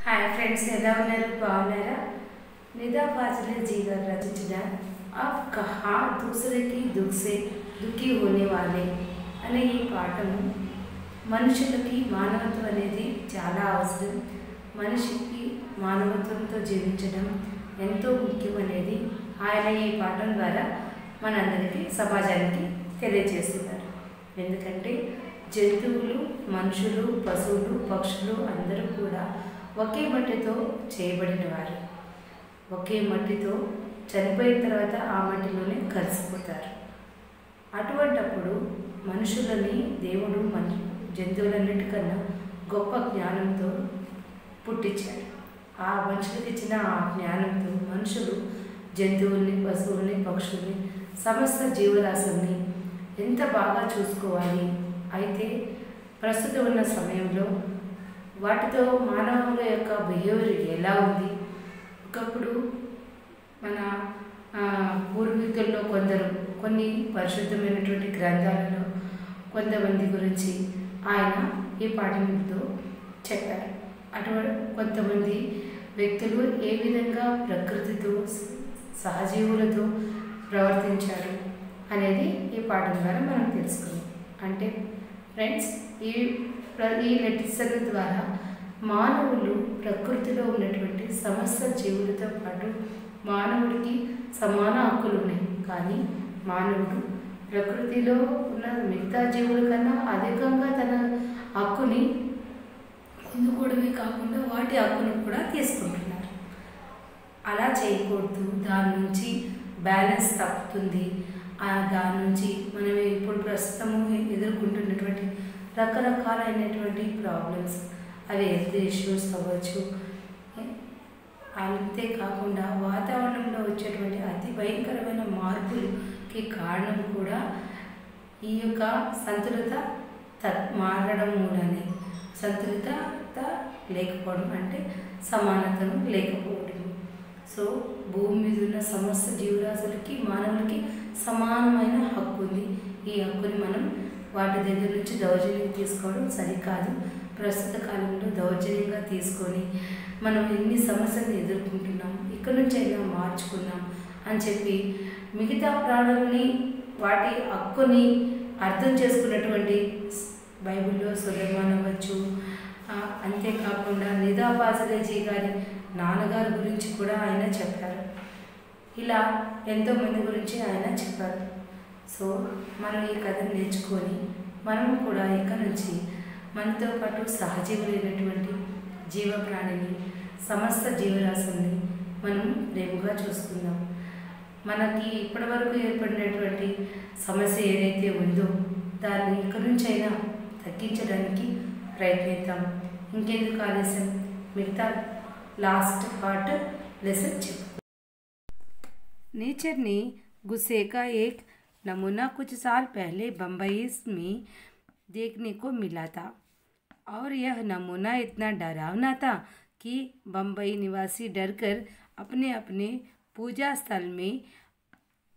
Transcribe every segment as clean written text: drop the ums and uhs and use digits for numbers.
Hi friends ఎలా ఉన్నారు బాగున్నారా निदा फाजले जी గారు రచించిన अब कहाँ दूसरे की दुख से दुखी होने वाले అనే ఈ పాఠము మనుషులకి మానవత్వం అనేది చాలా అవసరం. మనిషికి మానవత్వంతో జీవించడం ఎంతో ముఖ్యం అనేది ఆయన ఈ పాఠం ద్వారా మనందరికీ సమాజానికి తెలియజేస్తున్నారు. ఎందుకంటే జంతువులు, మనుషులు, పశువులు, పక్షులు అందరూ కూడా ఒకే మట్టితో చేయబడిన వారు. ఒకే మట్టితో చనిపోయిన తర్వాత ఆ మట్టిలోనే కలిసిపోతారు. అటువంటప్పుడు మనుషులని దేవుడు జంతువులన్నిటికన్నా గొప్ప జ్ఞానంతో పుట్టించాడు. ఆ మనుషులకు ఇచ్చిన ఆ జ్ఞానంతో మనుషులు జంతువుల్ని, పశువుల్ని, పక్షుల్ని, సమస్త జీవరాశుల్ని ఎంత బాగా చూసుకోవాలి. అయితే ప్రస్తుతం ఉన్న సమయంలో వాటితో మానవుల యొక్క బిహేవియర్ ఎలా ఉంది? ఒకప్పుడు మన పూర్వీకుల్లో కొన్ని పరిశుద్ధమైనటువంటి గ్రంథాలలో కొంతమంది గురించి ఆయన ఈ పాఠంతో చెప్పారు. అటువంటి కొంతమంది వ్యక్తులు ఏ విధంగా ప్రకృతితో, సహజీవులతో ప్రవర్తించారు అనేది ఈ పాఠం ద్వారా మనం తెలుసుకున్నాం. అంటే ఫ్రెండ్స్, ఈ లెసన్ ద్వారా మానవులు ప్రకృతిలో ఉన్నటువంటి సమస్త జీవులతో పాటు మానవుడికి సమాన హక్కులు ఉన్నాయి. కానీ మానవుడు ప్రకృతిలో ఉన్న మిగతా జీవుల కన్నా అధికంగా తన హక్కుని పొందుకోవడమే కాకుండా వాటి హక్కును కూడా తీసుకుంటున్నారు. అలా చేయకూడదు. దాని నుంచి బ్యాలెన్స్ తప్పుతుంది. దాని నుంచి మనం ఇప్పుడు ప్రస్తుతము ఎదుర్కొంటున్నటువంటి రకరకాలైనటువంటి ప్రాబ్లమ్స్, అవి హెల్త్ ఇష్యూస్ అవ్వచ్చు. అంతేకాకుండా వాతావరణంలో వచ్చేటువంటి అతి భయంకరమైన మార్పులకి కారణం కూడా ఈ యొక్క సంతులిత మారడం మూలనే. సంతులితత లేకపోవడం అంటే సమానతను లేకపోవడం. సో భూమి మీద ఉన్న సమస్త జీవరాశులకి, మానవులకి సమానమైన హక్కు ఉంది. ఈ హక్కుని మనం వాటి దగ్గర నుంచి దౌర్జన్యం తీసుకోవడం సరికాదు. ప్రస్తుత కాలంలో దౌర్జన్యంగా తీసుకొని మనం ఎన్ని సమస్యలను ఎదుర్కొంటున్నాం, ఇక్కడ నుంచి అయినా మార్చుకున్నాం అని చెప్పి మిగతా ప్రాణుల్ని వాటి హక్కుని అర్థం చేసుకున్నటువంటి బైబిల్లో సులైమాన్ అవ్వచ్చు. అంతేకాకుండా నిదా ఫాజలే జీ గారి నాన్నగారి గురించి కూడా ఆయన చెప్పారు. ఇలా ఎంతోమంది గురించి ఆయన చెప్పారు. సో మనం ఈ కథను నేర్చుకొని మనం కూడా ఇక్కడ నుంచి మనతో పాటు సహజీవులైనటువంటి జీవప్రాణిని, సమస్త జీవరాశుల్ని మనం ప్రేమగా చూసుకుందాం. మనకి ఇప్పటివరకు ఏర్పడినటువంటి సమస్య ఏదైతే ఉందో దాన్ని ఇక్కడి నుంచి అయినా తగ్గించడానికి ప్రయత్నిద్దాం. ఇంకెందుకు ఆలస్యం, మిగతా లాస్ట్ పార్ట్ లెసన్ చెప్పు. नेचर ने गुस्से का एक नमूना कुछ साल पहले बम्बई में देखने को मिला था, और यह नमूना इतना डरावना था कि बम्बई निवासी डरकर अपने अपने पूजा स्थल में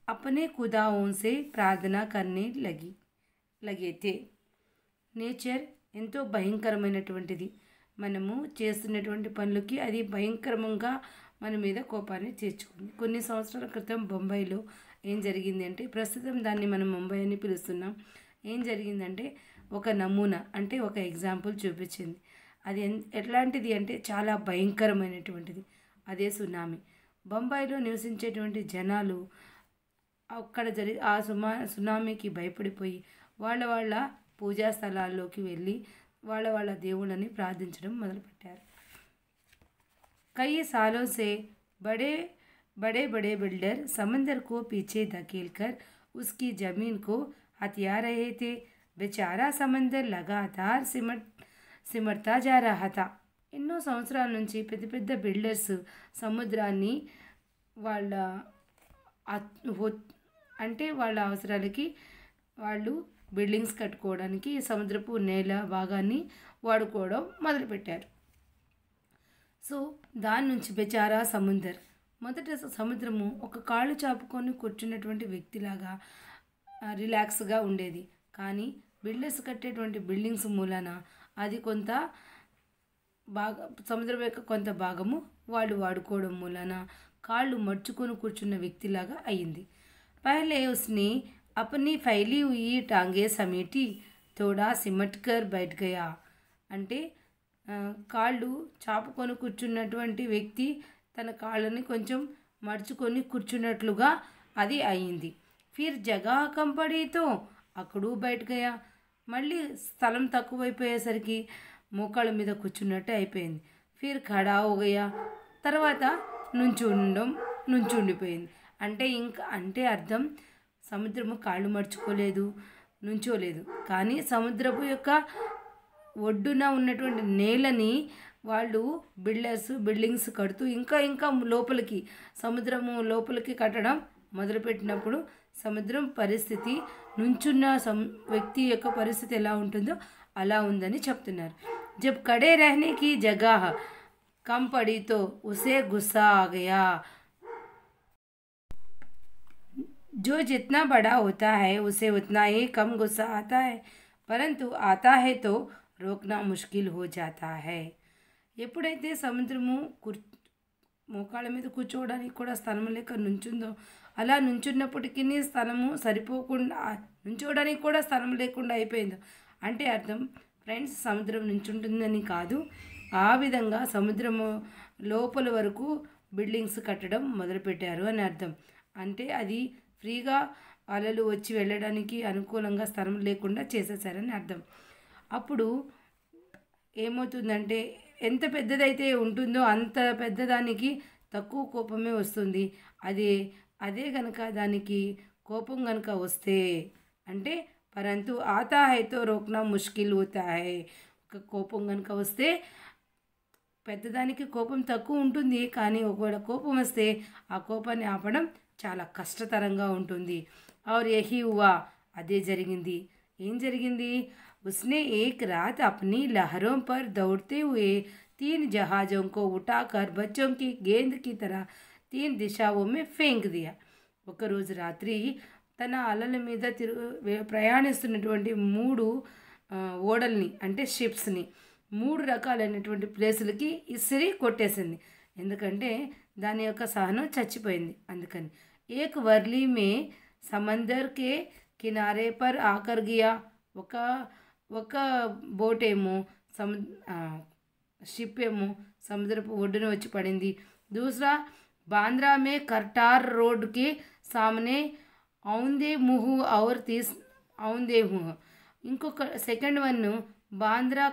अपने खुदाओं से प्रार्थना करने लगे थे. నేచర్ ఎంతో భయంకరమైనటువంటిది. మనము చేస్తున్నటువంటి పనులకి అది భయంకరంగా మన మీద కోపాన్ని తీర్చుకుంది. కొన్ని సంవత్సరాల క్రితం బొంబాయిలో ఏం జరిగింది అంటే, ప్రస్తుతం దాన్ని మనం ముంబై అని పిలుస్తున్నాం. ఏం జరిగిందంటే ఒక నమూనా అంటే ఒక ఎగ్జాంపుల్ చూపించింది. అది ఎట్లాంటిది అంటే చాలా భయంకరమైనటువంటిది. అదే సునామీ. బొంబాయిలో నివసించేటువంటి జనాలు అక్కడ ఆ సునామీకి భయపడిపోయి వాళ్ళ పూజా స్థలాల్లోకి వెళ్ళి వాళ్ళ దేవుళ్ళని ప్రార్థించడం మొదలుపెట్టారు. कई सालों से बड़े बड़े बिल्डर समंदर को पीछे धकेलकर उसकी ज़मीन को हथिया रहे थे. बेचारा समंदर लगातार सिमटता जा रहा था. ఎన్నో సంవత్సరాల నుంచి పెద్ద పెద్ద బిల్డర్స్ సముద్రాన్ని వాళ్ళ అవసరాలకి వాళ్ళు బిల్డింగ్స్ కట్టుకోవడానికి సముద్రపు నేల భాగాన్ని వాడుకోవడం మొదలుపెట్టారు. సో దాని నుంచి బెచారా మొదట సముద్రము ఒక కాళ్ళు చాపుకొని కూర్చున్నటువంటి వ్యక్తిలాగా రిలాక్స్గా ఉండేది. కానీ బిల్డర్స్ కట్టేటువంటి బిల్డింగ్స్ మూలన అది కొంత సముద్రం యొక్క కొంత భాగము వాళ్ళు వాడుకోవడం మూలన కాళ్ళు మడుచుకొని కూర్చున్న వ్యక్తిలాగా అయింది. పహలే ఉస్నే అప్ని ఫైలీ హుయి టాంగే సమేటి థోడా సిమట్ కర్ బైఠ్ గయా. అంటే కాళ్ళు చాపుకొని కూర్చున్నటువంటి వ్యక్తి తన కాళ్ళని కొంచెం మడుచుకొని కూర్చున్నట్లుగా అది అయింది. ఫిర్ జగహ కమ్ పడి తో అక్కడు బైఠ్ గయా. మళ్ళీ స్థలం తక్కువైపోయేసరికి మోకాళ్ళ మీద కూర్చున్నట్టు అయిపోయింది. ఫిర్ ఖడా హో గయా. తర్వాత నుంచుండిపోయింది. అంటే అర్థం సముద్రము కాళ్ళు మడుచుకోలేదు, నుంచోలేదు. కానీ సముద్రపు యొక్క ఒడ్డున ఉన్నటువంటి నేలని వాళ్ళు బిల్డింగ్స్ కడుతూ ఇంకా లోపలికి సముద్రము లోపలికి కట్టడం మొదలుపెట్టినప్పుడు సముద్రం పరిస్థితి నుంచున్న వ్యక్తి యొక్క పరిస్థితి ఎలా ఉంటుందో అలా ఉందని చెప్తున్నారు. జబ్ కడే రహనే కి జగహ కమ్ పడి తో ఉసే గుస్సా ఆ గయా. जो जितना बड़ा होता है उसे उतना ही कम गुस्सा आता है, परंतु आता है तो रोकना मुश्किल हो जाता है. ఎప్పుడైతే సముద్రము మోకాళ్ళ మీద కూర్చోవడానికి కూడా స్థలం లేక నుంచుందో అలా నుంచున్నప్పటికీ స్థలము సరిపోకుండా నుంచోవడానికి కూడా స్థలం లేకుండా అయిపోయిందో అంటే అర్థం ఫ్రెండ్స్ సముద్రం నుంచుంటుందని కాదు, ఆ విధంగా సముద్రము లోపల వరకు బిల్డింగ్స్ కట్టడం మొదలుపెట్టారు అని అర్థం. అంటే అది ఫ్రీగా అలలు వచ్చి వెళ్ళడానికి అనుకూలంగా స్థలం లేకుండా చేసేసారని అర్థం. అప్పుడు ఏమవుతుందంటే ఎంత పెద్దదైతే ఉంటుందో అంత పెద్దదానికి తక్కువ కోపమే వస్తుంది. అదే కనుక దానికి కోపం కనుక వస్తే అంటే పరంతు ఆతా హైతో రోక్నా ముష్కిల్ హోతా హై. ఒక కోపం కనుక వస్తే పెద్దదానికి కోపం తక్కువ ఉంటుంది, కానీ ఒకవేళ కోపం వస్తే ఆ కోపాన్ని ఆపడం చాలా కష్టతరంగా ఉంటుంది. और यही हुआ. అదే జరిగింది. ఏం జరిగింది? उसने एक रात अपनी लहरों पर दौड़ते हुए 3 जहाज़ों को उठाकर बच्चों की गेंद की तरह 3 दिशाओं में फेंक दिया. ఒకరోజు రాత్రి తన అలల మీద ప్రయాణిస్తున్నటువంటి 3 ఓడల్ని అంటే షిప్స్ని 3 రకాలైనటువంటి ప్లేసులకి ఇసిరి కొట్టేసింది. ఎందుకంటే దాని యొక్క సహనం చచ్చిపోయింది అందుకని. ఏక్ వర్లీ మే సమందర్ కే కినారే పర్ ఆకర్ గియా. ఒక బోట్ ఏమో షిప్ ఏమో సముద్రపు ఒడ్డున వచ్చి పడింది. దూసరా బాంద్రా మే కర్టార్ రోడ్ కి సామనే ఔందే ముహ్ ఔర్ ఔందే ముహ్. ఇంకొక second one Bandra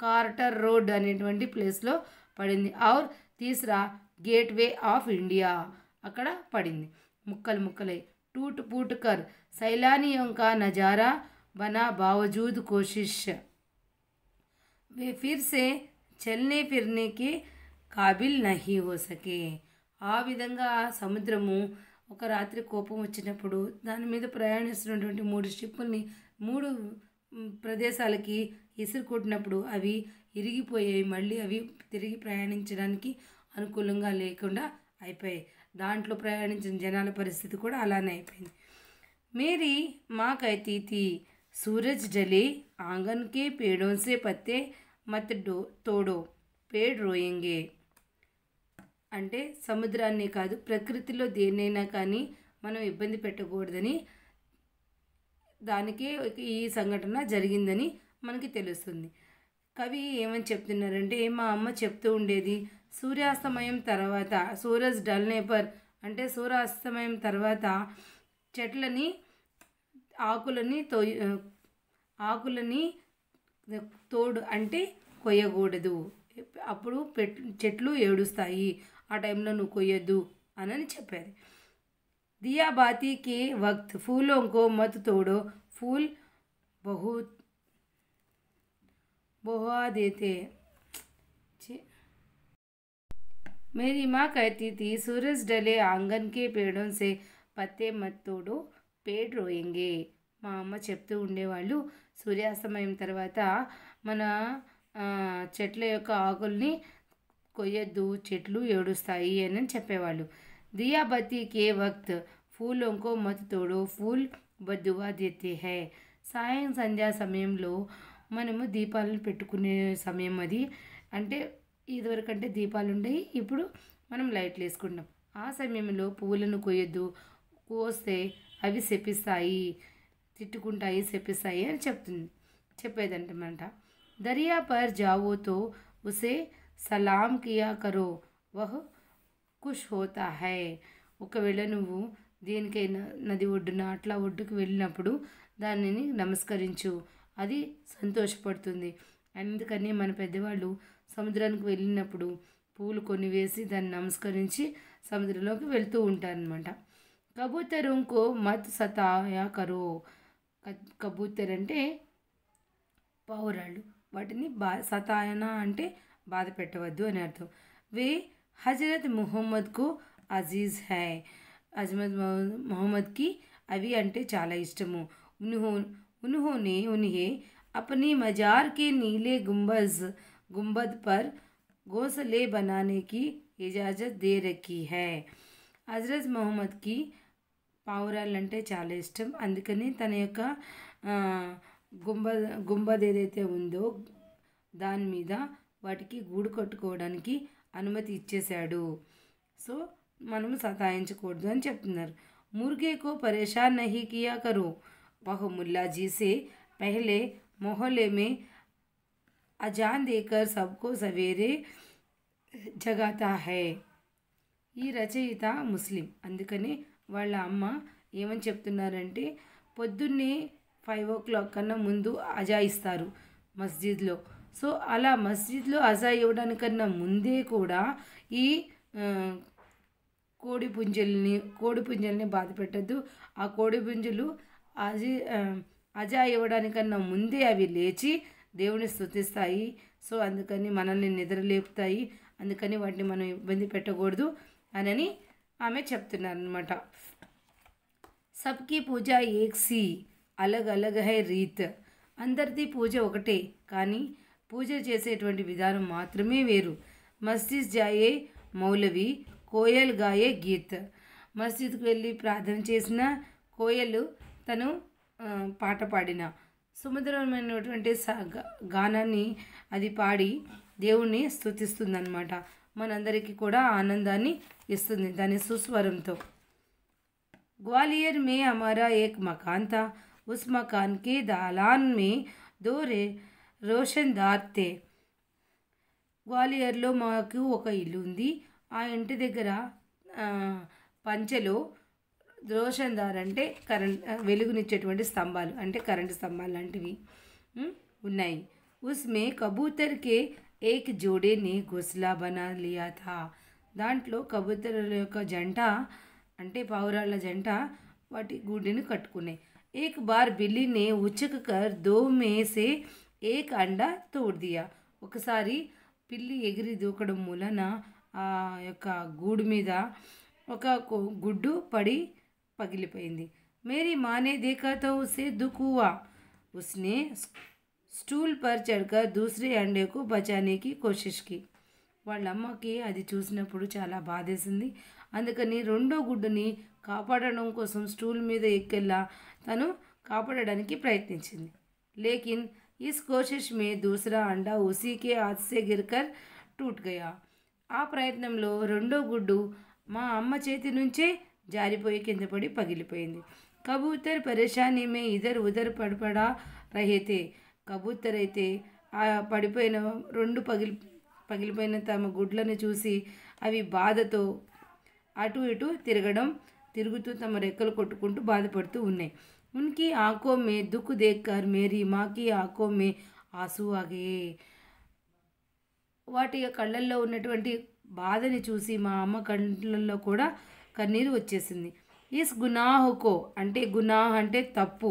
Carter road అనేటువంటి ప్లేస్లో పడింది. ఔర్ తీసరా గేట్వే ఆఫ్ ఇండియా అక్కడ పడింది. ముక్కలై टूट फूट कर सैलानियों का नज़ारा बना. बावजूद कोशिश वे फिर से चलने फिरने के काबिल नहीं हो सके. ఆ విధంగా సముద్రము ఒక రాత్రి కోపం వచ్చినప్పుడు దాని మీద ప్రయాణిస్తున్నటువంటి 3 షిప్పుల్ని 3 ప్రదేశాలకి ఇసురుకొట్టినప్పుడు అవి ఇరిగిపోయాయి. మళ్ళీ అవి తిరిగి ప్రయాణించడానికి అనుకూలంగా లేకుండా అయిపోయాయి. దాంట్లో ప్రయాణించిన జనాల పరిస్థితి కూడా అలానే అయిపోయింది. మేరీ మా कहती थी सूरज डले आंगन के पेड़ों से पत्ते मत तोड़ो पेड़ रोएंगे. అంటే సముద్రాన్నే కాదు ప్రకృతిలో దేన్నైనా కానీ మనం ఇబ్బంది పెట్టకూడదని దానికే ఈ సంఘటన జరిగిందని మనకి తెలుస్తుంది. కవి ఏమని చెప్తున్నారంటే మా అమ్మ చెప్తూ ఉండేది సూర్యాస్తమయం తర్వాత సూరజ్ డల్నేపర్ అంటే సూర్యాస్తమయం తర్వాత చెట్లని ఆకులని తోడు అంటే కొయ్యకూడదు. అప్పుడు చెట్లు ఏడుస్తాయి, ఆ టైంలో నువ్వు కొయ్యొద్దు అని చెప్పారు. దియా బాతీ కే వక్త్ ఫూలోं को मत तोड़ो फूल बहुआ देते. मेरी माँ कहती थी सूरज डले आंगन के पेड़ों से పత్తే మత్ తోడో పేడ్ రోయింగే. మా అమ్మ చెప్తూ ఉండేవాళ్ళు సూర్యాస్తమయం తర్వాత మన చెట్ల యొక్క ఆకుల్ని కొయ్యొద్దు, చెట్లు ఏడుస్తాయి అని చెప్పేవాళ్ళు. దియా బత్తి కే వక్త్ ఫూలోं को मत तोड़ो फूल बदुआ देते हैं. సంధ్యా సమయంలో మనము దీపాలను పెట్టుకునే సమయం అది. అంటే ఇదివరకంటే దీపాలు ఉండేవి, ఇప్పుడు మనం లైట్లు వేసుకుంటాం. ఆ సమయంలో పువ్వులను కొయ్యొద్దు, కోస్తే అవి శపిస్తాయి, తిట్టుకుంటాయి, శపిస్తాయి అని చెప్పేదంటమాట. దరియా పర్ జావో తో ఉసే సలాం కియా కరో వహ్ ఖుష్ హోతా హై. ఒకవేళ నువ్వు దేనికైనా నది ఒడ్డున అట్లా ఒడ్డుకు వెళ్ళినప్పుడు దానిని నమస్కరించు, అది సంతోషపడుతుంది. అందుకని మన పెద్దవాళ్ళు సముద్రానికి వెళ్ళినప్పుడు పూలు కొన్ని వేసి దాన్ని నమస్కరించి సముద్రంలోకి వెళ్తూ ఉంటారనమాట. కబూతరం కో మత్ సతాయా కరో. కబూతర్ అంటే పావురాళ్ళు, వాటిని సతాయన అంటే బాధ పెట్టవద్దు అని అర్థం. వే హజరత్ ముహమ్మద్కు అజీజ్ హై. హజరత్ మొహమ్మద్కి అవి అంటే చాలా ఇష్టము. उन्होंने उन्हें अपनी मजार के नीले गुंबद पर घोंसले बनाने की इजाज़त दे रखी है. హజరత్ మొహమ్మద్కి పావురాలంటే చాలా ఇష్టం. అందుకని తన యొక్క గుంబద్ ఏదైతే ఉందో దాని మీద వాటికి గూడు కట్టుకోవడానికి అనుమతి ఇచ్చేశాడు. సో మనము సతాయించకూడదు అని చెప్తున్నారు. ముర్గేకో పరేషాన్ నహీ కియా కరో. वह मुल्ला जी से पहले मोहल्ले में अजान देकर सबको सवेरे जगाता है. ఈ రచయిత ముస్లిం, అందుకని వాళ్ళ అమ్మ ఏమని చెప్తున్నారంటే పొద్దున్నే 5 o'clock కన్నా ముందు అజా ఇస్తారు మస్జిద్లో. సో అలా మస్జిద్లో అజా ఇవ్వడానికన్నా ముందే కూడా ఈ కోడిపుంజల్ని బాధ పెట్టద్దు. ఆ కోడిపుంజులు అజా ఇవ్వడానికన్నా ముందే అవి లేచి దేవుని స్తుతిస్తాయి. సో అందుకని మనల్ని నిద్రలేపుతాయి, అందుకని వాటిని మనం ఇబ్బంది పెట్టకూడదు అని ఆమె చెప్తున్నారనమాట. సబ్కి పూజ ఏక్ సి అలగ్ అలగ్ హై రీత్. అందరిది పూజ ఒకటే, కానీ పూజ చేసేటువంటి విధానం మాత్రమే వేరు. మస్జిద్ జాయే మౌలవి కోయల్ గాయే గీత్. మస్జిద్కి వెళ్ళి ప్రార్థన చేసిన కోయలు తను పాట పాడిన సుమధురమైనటువంటి గానాన్ని అది పాడి దేవుణ్ణి స్తుతిస్తుందన్నమాట. మనందరికీ కూడా ఆనందాన్ని ఇస్తుంది దాని సుస్వరంతో. గ్వాలియర్ మే హమారా ఏక్ మకాన్ థా, ఉస్ మకాన్ కే దాలాన్ మే దో రోషన్దార్ తే. గ్వాలియర్లో మాకు ఒక ఇల్లు ఉంది. ఆ ఇంటి దగ్గర పంచెలో రోషన్దార్ అంటే వెలుగునిచ్చేటువంటి స్తంభాలు, అంటే కరెంటు స్తంభాలు లాంటివి ఉన్నాయి. ఉస్మే కబూతర్ కే ఏక్ జోడే నే ఘోస్లా బనా లియా థా. దాంట్లో కబూతరుల యొక్క జంట, అంటే పావురాళ్ళ జంట వాటి గూడిని కట్టుకున్నాయి. ఏక్ బార్ బిల్లీనే ఉచక్ కర్ దో మే సే ఏక్ అండా తోడ్ దియా. ఒకసారి పిల్లి ఎగిరి దూకడం మూలన ఆ యొక్క గూడు మీద ఒక గుడ్డు పడి పగిలిపోయింది. మేరీ మానే దేఖా తో ఉసే దుఃఖ్ హువా. ఉస్నే స్టూల్ పర్ చడ్కర్ దూసరే అండేకు బచానేకి కోషిష్ కి. వాళ్ళ అమ్మకి అది చూసినప్పుడు చాలా బాధేసింది. అందుకని రెండో గుడ్డుని కాపాడడం కోసం స్టూల్ మీద ఎక్కెళ్ళా తను కాపాడడానికి ప్రయత్నించింది. లేకిన్ ఇస్ కోషిష్ మే దూసరా అండా ఉసీకే హాత్ సే గిర్కర్ టూట్ గయా. ఆ ప్రయత్నంలో రెండో గుడ్డు మా అమ్మ చేతి నుంచే జారిపోయి కింద పడి పగిలిపోయింది. కబూతర్ పరేషానీ మే ఇదర్ ఉదర్ పడిపడా రహేతే. కబూతర్ అయితే ఆ పడిపోయిన పగిలిపోయిన తమ గుడ్లను చూసి అవి బాధతో అటు ఇటు తిరుగుతూ తమ రెక్కలు కొట్టుకుంటూ బాధపడుతూ ఉన్నాయి. ఉన్కి ఆంఖో మే దుఃఖ్ దేక్కర్ మేరీ మాకి ఆంఖో మే ఆంసూ ఆగే. వాటి కళ్ళల్లో ఉన్నటువంటి బాధని చూసి మా అమ్మ కళ్ళల్లో కూడా కన్నీరు వచ్చేసింది. ఇస్ గునాహుకో అంటే గునాహ్ అంటే తప్పు.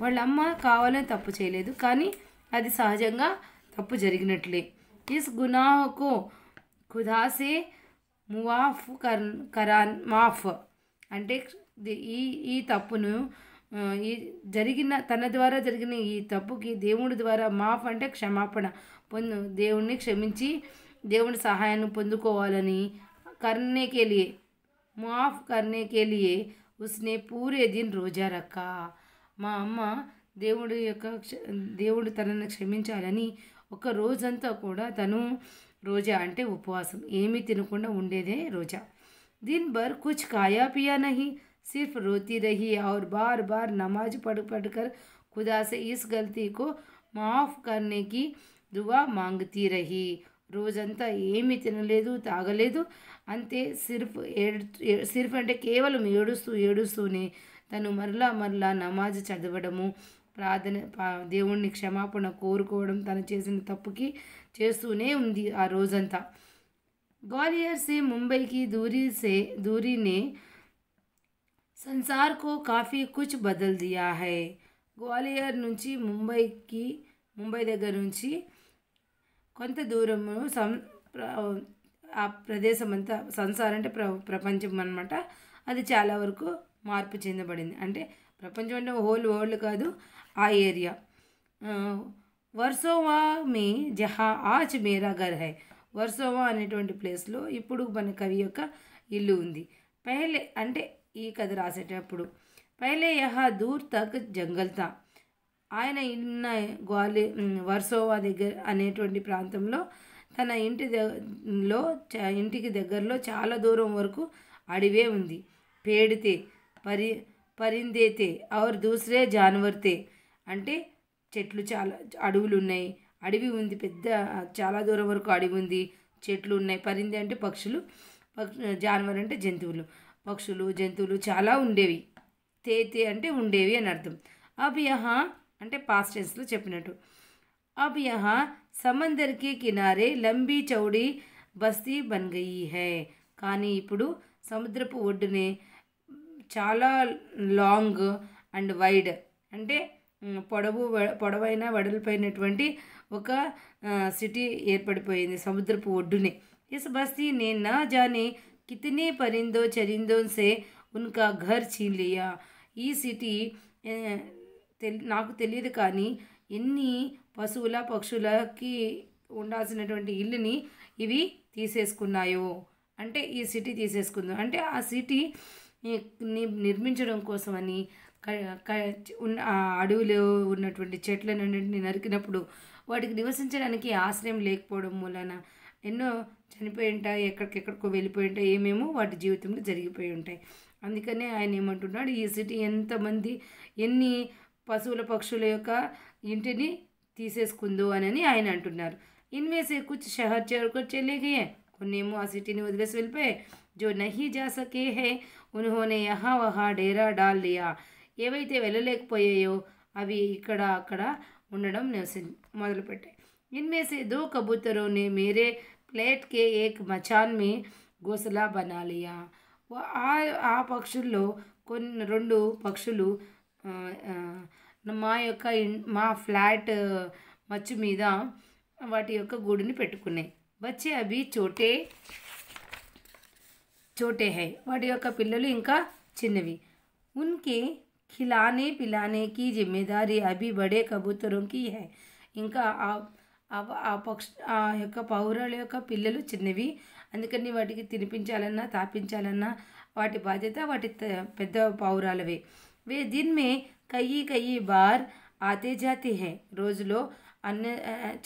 వాళ్ళ అమ్మ కావాలని తప్పు చేయలేదు, కానీ అది సహజంగా తప్పు జరిగినట్లే. ఇస్ గునాహుకో ఖుదాసే మువాఫ్ కరాన్ మాఫ్ అంటే ఈ తప్పును ఈ తన ద్వారా జరిగిన ఈ తప్పుకి దేవుడి ద్వారా మాఫ్ అంటే క్షమాపణ దేవుణ్ణి క్షమించి దేవుడి సహాయాన్ని పొందుకోవాలని కర్నే కే లియే మాఫ్ కర్నే కే లియే ఉస్నే పూరే దిన్ రోజా రక్కా. మా అమ్మ దేవుడు తనని క్షమించాలని ఒక రోజంతా కూడా తను రోజా అంటే ఉపవాసం ఏమీ తినకుండా ఉండేదే రోజా. दिन भर कुछ खाया पिया नहीं, सिर्फ रोती रही और बार बार नमाज पढ़ पढ़ कर खुदा से इस गलती को माफ़ करने की दुआ मांगती रही. రోజంతా ఏమీ తినలేదు తాగలేదు, అంతే సిర్ఫ్ అంటే కేవలం ఏడుస్తూనే తను మరలా నమాజ్ చదవడము, దేవుణ్ణి క్షమాపణ కోరుకోవడం, తను చేసిన తప్పుకి చేస్తూనే ఉంది ఆ రోజంతా. ग्वालियर से मुंबई की दूरी ने संसार को काफ़ी कुछ बदल दिया है. గ్వాలియర్ నుంచి ముంబై దగ్గర నుంచి కొంత దూరము ఆ ప్రదేశం అంతా, సంసారం అంటే ప్రపంచం అన్నమాట, అది చాలా వరకు మార్పు చెందబడింది. అంటే ప్రపంచం అంటే హోల్ వరల్డ్ కాదు, ఆ ఏరియా. వర్సోవా మే జహా ఆజ్ మేరా ఘర్ హై. వర్సోవా అనేటువంటి ప్లేస్లో ఇప్పుడు మన కవి యొక్క ఇల్లు ఉంది. పహలే అంటే ఈ కథ రాసేటప్పుడు పహలే యహా దూర్ తక్ జంగల్ తా. ఆయన ఉన్న వర్సోవా దగ్గర అనేటువంటి ప్రాంతంలో తన ఇంటికి దగ్గరలో చాలా దూరం వరకు అడవే ఉంది. పేడితే పరిందేతే ఔర్ దూసరే జానవర్తే అంటే చెట్లు, చాలా అడవులు ఉన్నాయి, అడవి ఉంది, పెద్ద చాలా దూరం వరకు అడవి ఉంది, చెట్లు ఉన్నాయి. పరింది అంటే పక్షులు, జానవర్ అంటే జంతువులు, పక్షులు జంతువులు చాలా ఉండేవి. తే అంటే ఉండేవి అని అర్థం. అబ్ యహా అంటే పాస్ట్ టెన్స్లో చెప్పినట్టు. అబ్ యహా సమందర్ కి కినారే లంబీ చౌడీ బస్తీ బన్ గయి హై. కానీ ఇప్పుడు సముద్రపు ఒడ్డునే చాలా లాంగ్ అండ్ వైడ్ అంటే పొడవైన వెడల్పైనటువంటి ఒక సిటీ ఏర్పడిపోయింది సముద్రపు ఒడ్డునే. ఇస్ బస్తీ నే నా జానే కితనే పరిందో చరిందో సే ఉన్కా ఘర్ ఛీన్ లియా. ఈ సిటీ నాకు తెలియదు కానీ ఎన్ని పశువుల పక్షులకి ఉండాల్సినటువంటి ఇల్లుని ఇవి తీసేసుకున్నాయో, అంటే ఈ సిటీ తీసేసుకుందాం అంటే ఆ సిటీ నిర్మించడం కోసమని ఆ అడవిలో ఉన్నటువంటి చెట్లన్నింటినీ నరికినప్పుడు వాటికి నివసించడానికి ఆశ్రయం లేకపోవడం మూలన ఎన్నో చనిపోయి ఉంటాయి, ఎక్కడికెక్కడికో వెళ్ళిపోయి ఉంటాయి, ఏమేమో వాటి జీవితంలో జరిగిపోయి ఉంటాయి. అందుకనే ఆయన ఏమంటున్నాడు, ఈ సిటీ ఎంతమంది ఎన్ని పశువుల పక్షుల యొక్క ఇంటిని తీసేసుకుందో అని ఆయన అంటున్నారు. ఇన్వేసే కుచ్ షహర్ చేరుకొని చెల్లేగే, కొన్నేమో ఆ సిటీని వదిలేసి వెళ్ళిపోయాయి. జో నహీ జా సకే హై ఉన్హోనే యహా వహా డేరా డాల్ లియా. ఏవైతే వెళ్ళలేకపోయాయో అవి ఇక్కడ అక్కడ ఉండడం మొదలుపెట్టాయి. इनमें से 2 कबूतरों ने मेरे प्लेट के एक मचान में घोंसला बना लिया. ఆ పక్షుల్లో కొన్ని 2 పక్షులు మా ఫ్లాట్ మచ్చు మీద వాటి యొక్క గూడుని పెట్టుకున్నాయి. బచ్చే అవి చోటే హై. వాటి యొక్క పిల్లలు ఇంకా చిన్నవి. ఉన్కే ఖిలానే పిలానే की जिम्मेदारी अभी बड़े कबूतरों की है. ఇంకా ఆ యొక్క పౌరాల యొక్క పిల్లలు చిన్నవి, అందుకని వాటికి తినిపించాలన్నా తాపించాలన్నా వాటి బాధ్యత వాటి పెద్ద పౌరాలవే. వే దిన్ మే కయ్యి బార్ ఆతే జాతే హై. రోజులో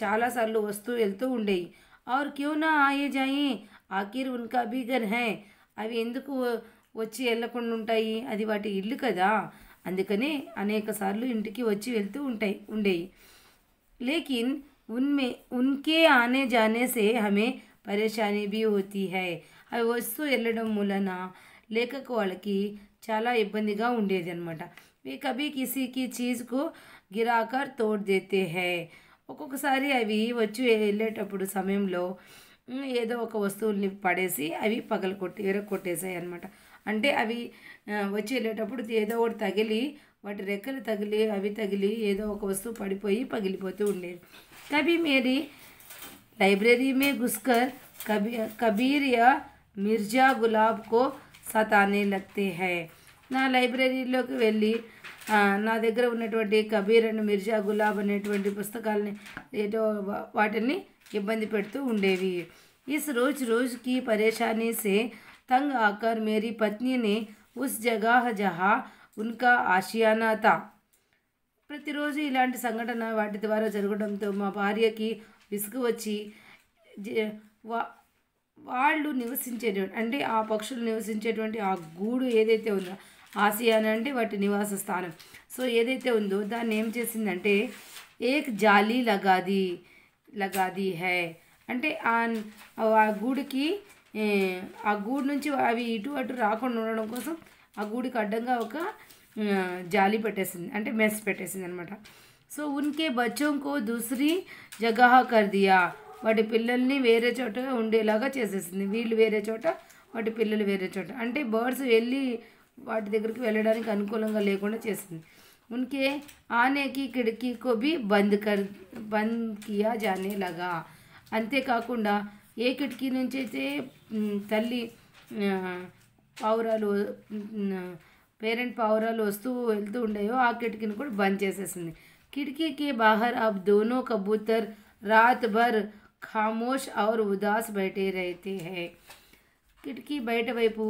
చాలాసార్లు వస్తూ వెళ్తూ ఉండేవి. ఔర్ క్యూ నా ఆయే జాయే ఆఖిర్ ఉన్కా భీ ఘర్ హై. అవి ఎందుకు వచ్చి వెళ్ళకుండా ఉంటాయి, అది వాటి ఇల్లు కదా, అందుకనే అనేక సార్లు ఇంటికి వచ్చి వెళ్తూ ఉండేవి. లేకిన్ उनके आने जाने से हमें పరేషానీ भी होती है. అవి వస్తూ వెళ్ళడం మూలన లేఖక వాళ్ళకి చాలా ఇబ్బందిగా ఉండేది అనమాట. కభీ కిసీకి చీజ్కు గిరాకర్ తోడ్ దేతే హై. ఒక్కొక్కసారి అవి వచ్చి వెళ్ళేటప్పుడు సమయంలో ఏదో ఒక వస్తువుల్ని పడేసి అవి విరగొట్టేసాయి అనమాట. అంటే అవి వచ్చి వెళ్ళేటప్పుడు ఏదో ఒకటి తగిలి, వాటి రెక్కలు తగిలి అవి తగిలి ఏదో ఒక వస్తువు పడిపోయి పగిలిపోతూ ఉండేది. कभी मेरी लाइब्रेरी में घुसकर कबीर या मिर्ज़ा गुलाब को सताने लगते हैं. నా లైబ్రరీలోకి వెళ్ళి నా దగ్గర ఉన్నటువంటి కబీర్ అండ్ మిర్జా గులాబ్ అనేటువంటి పుస్తకాలని ఏదో వాటిని ఇబ్బంది పెడుతూ ఉండేవి. इस रोज़ की परेशानी से तंग आकर मेरी पत्नी ने उस जगह जहाँ उनका आशियाना था. ప్రతిరోజు ఇలాంటి సంఘటన వాటి ద్వారా జరగడంతో మా భార్యకి విసుగు వచ్చి వాళ్ళు నివసించేటువంటి అంటే ఆ పక్షులు నివసించేటువంటి ఆ గూడు ఏదైతే ఉందో, ఆసియానా అంటే వాటి నివాస స్థానం. సో ఏదైతే ఉందో దాన్ని ఏం చేసిందంటే ఏక్ జాలీ లగాది హై అంటే ఆ గూడుకి ఆ గూడు నుంచి అవి ఇటు అటు రాకుండా ఉండడం కోసం ఆ గూడికి అడ్డంగా ఒక జాలి పెట్టేసింది, అంటే మెస్ పెట్టేసింది అనమాట. సో ఉన్కే బచ్చోంకో దూసరీ జగహ కర్ దియా, వాటి పిల్లల్ని వేరే చోట ఉండేలాగా చేసేసింది. వీళ్ళు వేరే చోట, వాటి పిల్లలు వేరే చోట, అంటే బర్డ్స్ వెళ్ళి వాటి దగ్గరికి వెళ్ళడానికి అనుకూలంగా లేకుండా చేసింది. ఉన్కే ఆనేకి కిటికీ కో భీ బంద్ కియా జానే లగా. అంతేకాకుండా ఏ కిటికీ నుంచి అయితే తల్లి పావురాలు పేరెంట్ పావురాలు వస్తూ వెళ్తూ ఉండేవో ఆ కిటికీని కూడా బంద్ చేసేసింది. కిటికీకి బాహర్ అబ్ దోనో కబూతర్ రాత్ భర్ ఖామోష్ ఔర్ ఉదాస్ బయటే रहते हैं. కిటికీ బయట వైపు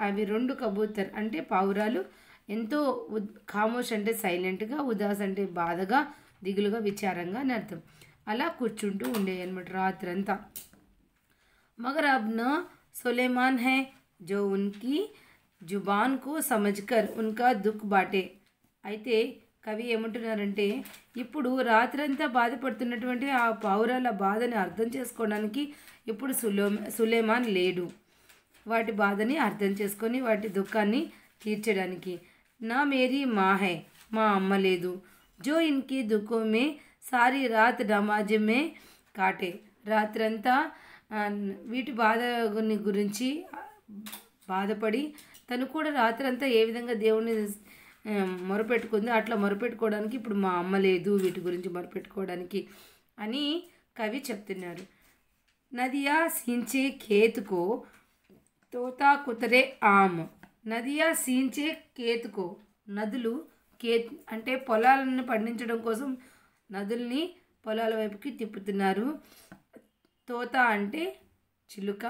అవి రెండు కబూతర్ అంటే పావురాలు ఎంతో ఖామోష్ అంటే సైలెంట్గా, ఉదాస్ అంటే బాధగా, దిగులుగా, విచారంగా అని అర్థం. అలా కూర్చుంటూ ఉండేవి అనమాట రాత్రంతా. మగర్ అబ్ నా సులేమాన్ హై జో ఉన్కి జుబాన్కు సమజ్కర్ ఉన్కా దుఃఖ్ బాటే. అయితే కవి ఏమంటున్నారంటే ఇప్పుడు రాత్రంతా బాధపడుతున్నటువంటి ఆ పావురాల బాధని అర్థం చేసుకోవడానికి ఇప్పుడు సులేమాన్ లేడు. వాటి బాధని అర్థం చేసుకొని వాటి దుఃఖాన్ని తీర్చడానికి. నా మేరీ మా హై, మా అమ్మ లేదు. జో ఇన్కి దుఃఖో మే సారీ రాత్ నమాజ్ మే కాటే. రాత్రంతా వీటి బాధ గురించి బాధపడి తను కూడా రాత్రంతా ఏ విధంగా దేవుణ్ణి మొరపెట్టుకుంది అట్లా మొరపెట్టుకోవడానికి ఇప్పుడు మా అమ్మ లేదు వీటి గురించి మొరపెట్టుకోవడానికి అని కవి చెప్తున్నారు. నదియా సీంచే ఖేత్కో తోతా కుతరే ఆమ్. నదియా సీంచే ఖేత్కో, నదులు ఖేత్ అంటే పొలాలను పండించడం కోసం నదుల్ని పొలాల వైపుకి తిప్పుతున్నారు. తోత అంటే చిలుక,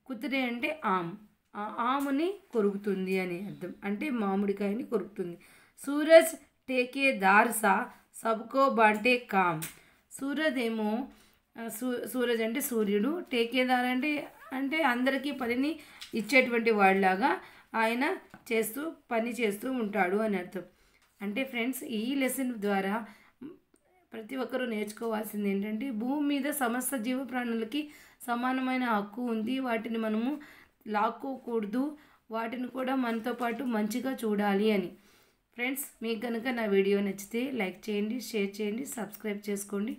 కుతరే అంటే ఆమ్, ఆ ఆముని కొరుకుతుంది అని అర్థం, అంటే మామిడికాయని కొరుకుతుంది. సూరజ్ టేకేదార్ సా సబ్కో బాంటే కామ్. సూరజ్ ఏమో సూరజ్ అంటే సూర్యుడు, టేకేదార్ అంటే అందరికీ పనిని ఇచ్చేటువంటి వాళ్ళలాగా ఆయన పని చేస్తూ ఉంటాడు అని అర్థం. అంటే ఫ్రెండ్స్ ఈ లెసన్ ద్వారా ప్రతి ఒక్కరూ నేర్చుకోవాల్సింది ఏంటంటే భూమి మీద సమస్త జీవ ప్రాణులకి సమానమైన హక్కు ఉంది. వాటిని మనము లాక్కోకూడదు, వాటిని కూడా మనతో పాటు మంచిగా చూడాలి అని. ఫ్రెండ్స్ మీకు కనుక నా వీడియో నచ్చితే లైక్ చేయండి, షేర్ చేయండి, సబ్స్క్రైబ్ చేసుకోండి,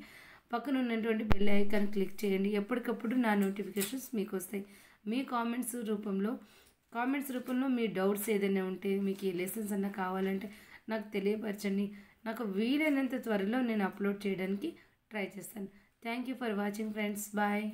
పక్కన ఉన్నటువంటి బెల్ ఐకాన్ క్లిక్ చేయండి. ఎప్పటికప్పుడు నా నోటిఫికేషన్స్ మీకు వస్తాయి. మీ కామెంట్స్ రూపంలో మీ డౌట్స్ ఏదైనా ఉంటే, మీకు ఈ లెసన్స్ అన్నా కావాలంటే నాకు తెలియపరచండి. నాకు వీలైనంత త్వరలో నేను అప్లోడ్ చేయడానికి ట్రై చేస్తాను. Thank you for watching friends. Bye.